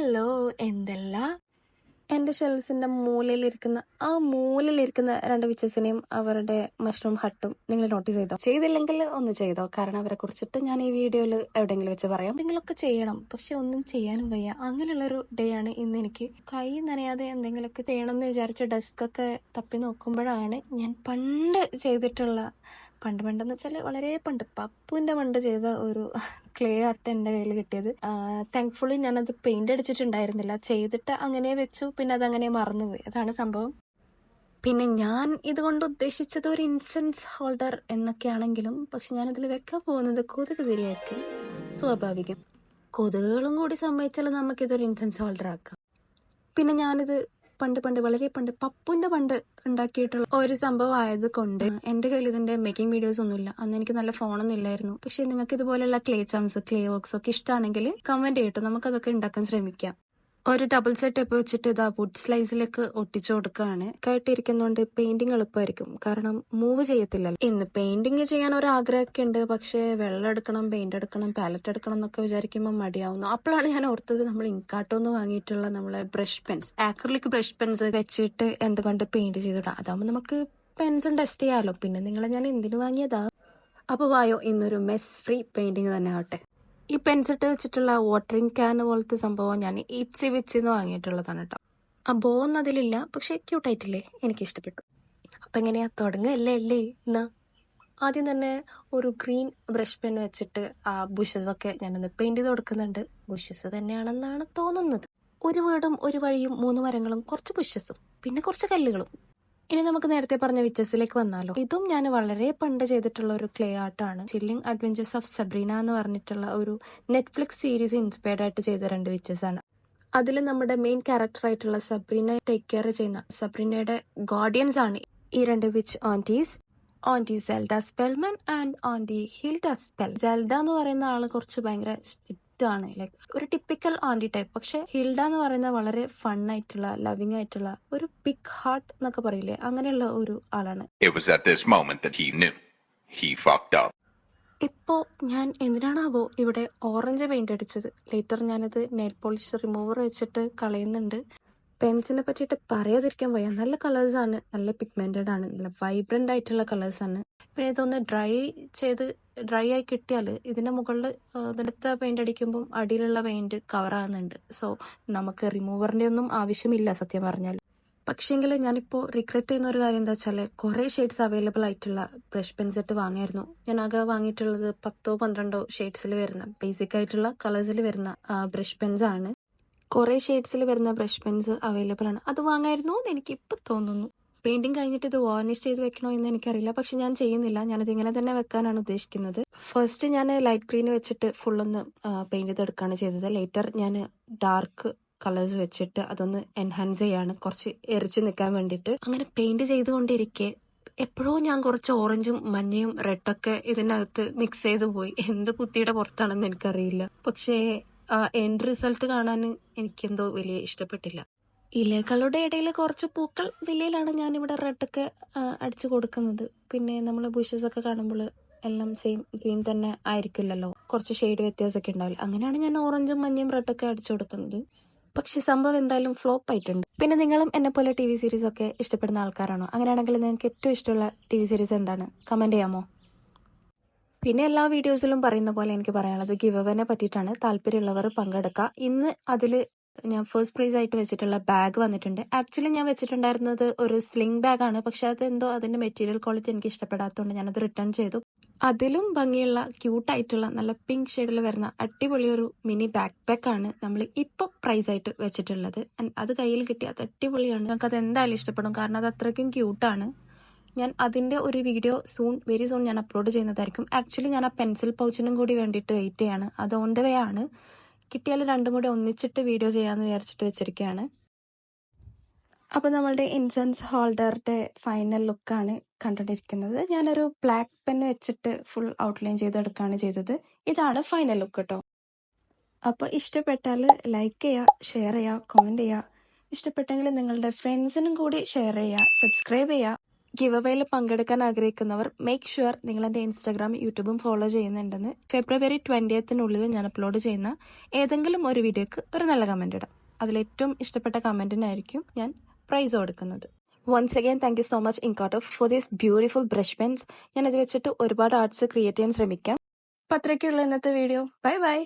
Hello, എന്തല്ല എൻ്റെ ഷെൽസിൻ്റെ മൂലയിലിരിക്കുന്ന രണ്ട് വിച്ചസിനെയും അവരുടെ മഷ്റൂം ഹട്ടും നിങ്ങൾ നോട്ടീസ് ചെയ്തോ? ചെയ്തില്ലെങ്കിൽ ഒന്ന് ചെയ്തോ, കാരണം അവരെ കുറിച്ചിട്ട് ഞാൻ ഈ വീഡിയോയിൽ എവിടെയെങ്കിലും വെച്ച് പറയാം. എന്തെങ്കിലുമൊക്കെ ചെയ്യണം, പക്ഷെ ഒന്നും ചെയ്യാനും വയ്യ. അങ്ങനെയുള്ളൊരു ഡേ ആണ് ഇന്ന്. എനിക്ക് കൈ നനയാതെ എന്തെങ്കിലുമൊക്കെ ചെയ്യണം എന്ന് വിചാരിച്ച് ഡെസ്കൊക്കെ തപ്പി നോക്കുമ്പോഴാണ് ഞാൻ പണ്ട് ചെയ്തിട്ടുള്ള പണ്ടെന്ന് വെച്ചാൽ വളരെ പപ്പുവിൻ്റെ പണ്ട് ചെയ്ത ഒരു ക്ലേ ആർട്ട് എൻ്റെ കയ്യിൽ കിട്ടിയത്. താങ്ക്ഫുള്ളി ഞാനത് പെയിന്റ് അടിച്ചിട്ടുണ്ടായിരുന്നില്ല, ചെയ്തിട്ട് അങ്ങനെ വെച്ചു, പിന്നെ അതങ്ങനെ മറന്നുപോയി. അതാണ് സംഭവം. പിന്നെ ഞാൻ ഇതുകൊണ്ട് ഉദ്ദേശിച്ചത് ഒരു ഇൻസെൻസ് ഹോൾഡർ എന്നൊക്കെയാണെങ്കിലും, പക്ഷെ ഞാനതിൽ വെക്കാൻ പോകുന്നത് കൊതുക് തിരിയായിരിക്കും. സ്വാഭാവികം. കൊതുകുകളും കൂടി സമ്മതിച്ചാൽ നമുക്കിതൊരു ഇൻസെൻസ് ഹോൾഡർ ആക്കാം. പിന്നെ ഞാനിത് വളരെ പണ്ട് പപ്പുവിൻ്റെ പണ്ട് ഉണ്ടാക്കിയിട്ടുള്ള ഒരു സംഭവം ആയത് കൊണ്ട് എൻ്റെ കയ്യിൽ ഇതിൻ്റെ മേക്കിംഗ് വീഡിയോസ് ഒന്നുമില്ല. അന്ന് എനിക്ക് നല്ല ഫോണൊന്നും ഇല്ലായിരുന്നു. പക്ഷെ നിങ്ങൾക്ക് ഇതുപോലെയുള്ള ക്ലേ ചംസ്, ക്ലേ വർക്ക്സ് ഒക്കെ ഇഷ്ടമാണെങ്കിൽ കമന്റ് ചെയ്യട്ടോ, നമുക്കതൊക്കെ ഉണ്ടാക്കാൻ ശ്രമിക്കാം. ഒരു ഡബിൾ സെറ്റ് ടേപ്പ് വെച്ചിട്ട് ഇതാ വുഡ് സ്ലൈസിലേക്ക് ഒട്ടിച്ചു കൊടുക്കുകയാണ്. കേട്ടിരിക്കുന്നതുകൊണ്ട് പെയിന്റിങ് എളുപ്പമായിരിക്കും, കാരണം മൂവ് ചെയ്യത്തില്ലല്ലോ. ഇന്ന് പെയിന്റിങ് ചെയ്യാൻ ഒരു ആഗ്രഹമൊക്കെ ഉണ്ട്, പക്ഷെ വെള്ളം എടുക്കണം, പെയിന്റ് എടുക്കണം, പാലറ്റ് എടുക്കണം എന്നൊക്കെ വിചാരിക്കുമ്പോൾ മടിയാവുന്നു. അപ്പോഴാണ് ഞാൻ ഓർത്തത് നമ്മൾ ഇൻകാട്ടോന്ന് വാങ്ങിയിട്ടുള്ള നമ്മളെ brush pens, acrylic brush pens വെച്ചിട്ട് എന്തുകൊണ്ട് പെയിന്റ് ചെയ്തിടാം. അതാവുമ്പോൾ നമുക്ക് പെൻസും ടെസ്റ്റ് ചെയ്യാമല്ലോ. പിന്നെ നിങ്ങളെ ഞാൻ എന്തിനു വാങ്ങിയതാ? അപ്പോൾ വായോ, ഇന്നൊരു മെസ് ഫ്രീ പെയിന്റിങ് തന്നെ ആവട്ടെ. ഈ പെൻസിട്ട് വെച്ചിട്ടുള്ള വാട്ടറിങ് ക്യാൻ പോലത്തെ സംഭവം ഞാൻ ഇറ്റ്സി വിച്ചിന്ന് വാങ്ങിയിട്ടുള്ളതാണ് കേട്ടോ. ആ ബോന്ന് അതിലില്ല, പക്ഷെ ക്യൂട്ടായിട്ടില്ലേ, എനിക്ക് ഇഷ്ടപ്പെട്ടു. അപ്പം എങ്ങനെയാ, തുടങ്ങല്ലേ അല്ലേ? എന്നാ ആദ്യം തന്നെ ഒരു ഗ്രീൻ ബ്രഷ് പെൻ വെച്ചിട്ട് ആ ബുഷസ് ഒക്കെ ഞാനൊന്ന് പെയിന്റ് ചെയ്ത് കൊടുക്കുന്നുണ്ട്. ബുഷസ് തന്നെയാണെന്നാണ് തോന്നുന്നത്. ഒരു വീടും ഒരു വഴിയും 3 മരങ്ങളും കുറച്ച് ബുഷസും പിന്നെ കുറച്ച് കല്ലുകളും. ഇനി നമുക്ക് നേരത്തെ പറഞ്ഞ വിച്ചസിലേക്ക് വന്നാലോ. ഇതും ഞാൻ വളരെ പണ്ട് ചെയ്തിട്ടുള്ള ഒരു ക്ലേ ആർട്ടാണ്. ചില്ലിംഗ് അഡ്വഞ്ചേഴ്സ് ഓഫ് സബ്രീന എന്ന് പറഞ്ഞിട്ടുള്ള ഒരു നെറ്റ്ഫ്ലിക്സ് സീരീസ് ഇൻസ്പയർഡ് ആയിട്ട് ചെയ്ത 2 വിച്ചസ് ആണ്. അതിൽ നമ്മുടെ മെയിൻ ക്യാരക്ടർ ആയിട്ടുള്ള സബ്രീന ടേക്ക് കെയർ ചെയ്യുന്ന സബ്രീനയുടെ ഗാർഡിയൻസ് ആണ് ഈ 2 witch aunties. Aunty Zelda Spellman and aunty Hilda Spell. Zelda എന്ന് പറയുന്ന ആള് കുറച്ച് ഭയങ്കര ആണ്, ലൈക്ക് ഒരു ടിപ്പിക്കൽ ആന്റി ടൈപ്പ്. പക്ഷെ ഹിൽഡ എന്ന് പറയുന്നത് വളരെ ഫൺ ആയിട്ടുള്ള, ലവിങ് ആയിട്ടുള്ള, ഒരു ബിഗ് ഹാർട്ട് എന്നൊക്കെ പറയില്ലേ, അങ്ങനെയുള്ള ഒരു ആളാണ്. ഇപ്പോ ഞാൻ എന്തിനാണാവോ ഇവിടെ ഓറഞ്ച് പെയിന്റ് അടിച്ചത്. ലേറ്റർ ഞാനത് നെയിൽ പോളിഷ് റിമൂവർ വെച്ചിട്ട് കളയുന്നുണ്ട്. പെൻസിനെ പറ്റിയിട്ട് പറയാതിരിക്കാൻ വയ്യ. നല്ല കളേഴ്സ് ആണ്, നല്ല പിഗ്മെന്റഡ് ആണ്, നല്ല വൈബ്രന്റ് ആയിട്ടുള്ള കളേഴ്സ് ആണ്. പിന്നെ ഇതൊന്ന് ഡ്രൈ ആയി കിട്ടിയാൽ ഇതിന്റെ മുകളിൽ ഇതിലത്തെ പെയിന്റ് അടിക്കുമ്പോൾ അടിയിലുള്ള പെയിന്റ് കവർ ആകുന്നുണ്ട്. സോ നമുക്ക് റിമൂവറിന്റെ ഒന്നും ആവശ്യമില്ല സത്യം പറഞ്ഞാൽ. പക്ഷേങ്കിൽ ഞാനിപ്പോൾ റിഗ്രറ്റ് ചെയ്യുന്ന ഒരു കാര്യം എന്താ വെച്ചാൽ, കുറേ ഷെയ്ഡ്സ് അവൈലബിൾ ആയിട്ടുള്ള ബ്രഷ് പെൻ സെറ്റ് വാങ്ങിയായിരുന്നു. ഞാൻ ആകെ വാങ്ങിയിട്ടുള്ളത് 10-12 ഷെയ്ഡ്സിൽ വരുന്ന ബേസിക് ആയിട്ടുള്ള കളേഴ്സിൽ വരുന്ന ബ്രഷ് പെൻസ് ആണ്. കുറേ ഷെയ്ഡ്സിൽ വരുന്ന ബ്രഷ് പെൻസ് അവൈലബിൾ ആണ്. അത് വാങ്ങായിരുന്നു എന്ന് എനിക്കിപ്പോൾ തോന്നുന്നു. പെയിന്റിങ് കഴിഞ്ഞിട്ട് ഇത് വാർണിഷ് ചെയ്ത് വെക്കണോ എന്ന് എനിക്കറിയില്ല, പക്ഷെ ഞാൻ ചെയ്യുന്നില്ല. ഞാനത് ഇങ്ങനെ തന്നെ വെക്കാനാണ് ഉദ്ദേശിക്കുന്നത്. ഫസ്റ്റ് ഞാൻ ലൈറ്റ് ഗ്രീൻ വെച്ചിട്ട് ഫുള്ളൊന്ന് പെയിന്റ് ചെയ്തെടുക്കുകയാണ് ചെയ്തത്. ലേറ്റർ ഞാൻ ഡാർക്ക് കളേഴ്സ് വെച്ചിട്ട് അതൊന്ന് എൻഹാൻസ് ചെയ്യാണ്, കുറച്ച് എറിച്ച് നിൽക്കാൻ വേണ്ടിയിട്ട്. അങ്ങനെ പെയിന്റ് ചെയ്തുകൊണ്ടിരിക്കെ എപ്പോഴോ ഞാൻ കുറച്ച് ഓറഞ്ചും മഞ്ഞയും റെഡൊക്കെ ഇതിനകത്ത് മിക്സ് ചെയ്ത് പോയി. എന്ത് കുത്തിയുടെ പുറത്താണെന്ന് എനിക്കറിയില്ല. പക്ഷേ എൻഡ് റിസൾട്ട് കാണാൻ എനിക്കെന്തോ വലിയ ഇഷ്ടപ്പെട്ടില്ല. ഇലകളുടെ ഇടയിൽ കുറച്ച് പൂക്കൾ ജില്ലയിലാണ് ഞാനിവിടെ റെഡൊക്കെ അടിച്ചു കൊടുക്കുന്നത്. പിന്നെ നമ്മൾ ബുഷസ് ഒക്കെ കാണുമ്പോൾ എല്ലാം സെയിം ഗ്രീൻ തന്നെ ആയിരിക്കില്ലല്ലോ, കുറച്ച് ഷെയ്ഡ് വ്യത്യാസമൊക്കെ ഉണ്ടാവില്ല. അങ്ങനെയാണ് ഞാൻ ഓറഞ്ചും മഞ്ഞയും റെഡൊക്കെ അടിച്ചു കൊടുക്കുന്നത്. പക്ഷെ സംഭവം എന്തായാലും ഫ്ലോപ്പ് ആയിട്ടുണ്ട്. പിന്നെ നിങ്ങളും എന്നെ പോലെ TV സീരീസ് ഒക്കെ ഇഷ്ടപ്പെടുന്ന ആൾക്കാരാണോ? അങ്ങനെയാണെങ്കിൽ നിങ്ങൾക്ക് ഏറ്റവും ഇഷ്ടമുള്ള TV സീരീസ് എന്താണ്? കമന്റ് ചെയ്യാമോ? പിന്നെ എല്ലാ വീഡിയോസിലും പറയുന്ന പോലെ എനിക്ക് പറയാനുള്ളത് ഗിവ് അവേനെ പറ്റിയിട്ടാണ്. താല്പര്യമുള്ളവർ പങ്കെടുക്കുക. ഇന്ന് അതിൽ ഞാൻ ഫസ്റ്റ് പ്രൈസ് ആയിട്ട് വെച്ചിട്ടുള്ള ബാഗ് വന്നിട്ടുണ്ട്. ആക്ച്വലി ഞാൻ വെച്ചിട്ടുണ്ടായിരുന്നത് ഒരു സ്ലിംഗ് ബാഗാണ്, പക്ഷെ അതെന്തോ അതിന്റെ മെറ്റീരിയൽ ക്വാളിറ്റി എനിക്ക് ഇഷ്ടപ്പെടാത്തതുകൊണ്ട് ഞാനത് റിട്ടേൺ ചെയ്തു. അതിലും ഭംഗിയുള്ള ക്യൂട്ടായിട്ടുള്ള നല്ല പിങ്ക് ഷെയ്ഡിൽ വരുന്ന അടിപൊളി ഒരു മിനി ബാക്ക് പാക്കാണ് നമ്മൾ ഇപ്പോൾ പ്രൈസ് ആയിട്ട് വെച്ചിട്ടുള്ളത്. അത് കയ്യിൽ കിട്ടി, അത് അടിപൊളിയാണ്. നമുക്ക് അത് എന്തായാലും ഇഷ്ടപ്പെടും, കാരണം അത് അത്രയ്ക്കും ക്യൂട്ടാണ്. ഞാൻ അതിൻ്റെ ഒരു വീഡിയോ വെരി സൂൺ ഞാൻ അപ്ലോഡ് ചെയ്യുന്നതായിരിക്കും. ആക്ച്വലി ഞാൻ ആ പെൻസിൽ പൗച്ചിനും കൂടി വേണ്ടിയിട്ട് വെയിറ്റ് ചെയ്യാണ്. അത് ഓൺ ദ വേ ആണ്. കിട്ടിയാൽ രണ്ടും കൂടി ഒന്നിച്ചിട്ട് വീഡിയോ ചെയ്യാമെന്ന് വിചാരിച്ചിട്ട് വെച്ചിരിക്കുകയാണ്. അപ്പോൾ നമ്മളുടെ ഇൻസെൻസ് ഹോൾഡറിൻ്റെ ഫൈനൽ ലുക്കാണ് കണ്ടുകൊണ്ടിരിക്കുന്നത്. ഞാനൊരു ബ്ലാക്ക് പെൻ വെച്ചിട്ട് ഫുൾ ഔട്ട്ലൈൻ ചെയ്തെടുക്കുകയാണ് ചെയ്തത്. ഇതാണ് ഫൈനൽ ലുക്ക് കേട്ടോ. അപ്പോൾ ഇഷ്ടപ്പെട്ടാൽ ലൈക്ക് ചെയ്യുക, ഷെയർ ചെയ്യുക, കമൻറ്റ് ചെയ്യുക. ഇഷ്ടപ്പെട്ടെങ്കിൽ നിങ്ങളുടെ ഫ്രണ്ട്സിനും കൂടി ഷെയർ ചെയ്യുക, സബ്സ്ക്രൈബ് ചെയ്യുക. ഗിവ് അവേയിൽ പങ്കെടുക്കാൻ ആഗ്രഹിക്കുന്നവർ മേക്ക് ഷുവർ നിങ്ങൾ എൻ്റെ ഇൻസ്റ്റാഗ്രാം യൂട്യൂബും ഫോളോ ചെയ്യുന്നുണ്ടെന്ന്. ഫെബ്രുവരി 20th ഞാൻ അപ്ലോഡ് ചെയ്യുന്ന ഏതെങ്കിലും ഒരു വീഡിയോക്ക് ഒരു നല്ല കമൻറ്റ് ഇടാം. അതിലേറ്റവും ഇഷ്ടപ്പെട്ട കമൻറ്റിനായിരിക്കും ഞാൻ പ്രൈസ് കൊടുക്കുന്നത്. Once again thank you so much ഇൻകോട്ടോ for these beautiful brush pens. ഞാൻ ഇത് വെച്ചിട്ട് ഒരുപാട് ആർട്സ് ക്രിയേറ്റ് ചെയ്യാൻ ശ്രമിക്കാം. അപ്പോൾ അത്രയ്ക്കുള്ള ഇന്നത്തെ വീഡിയോ. Bye bye.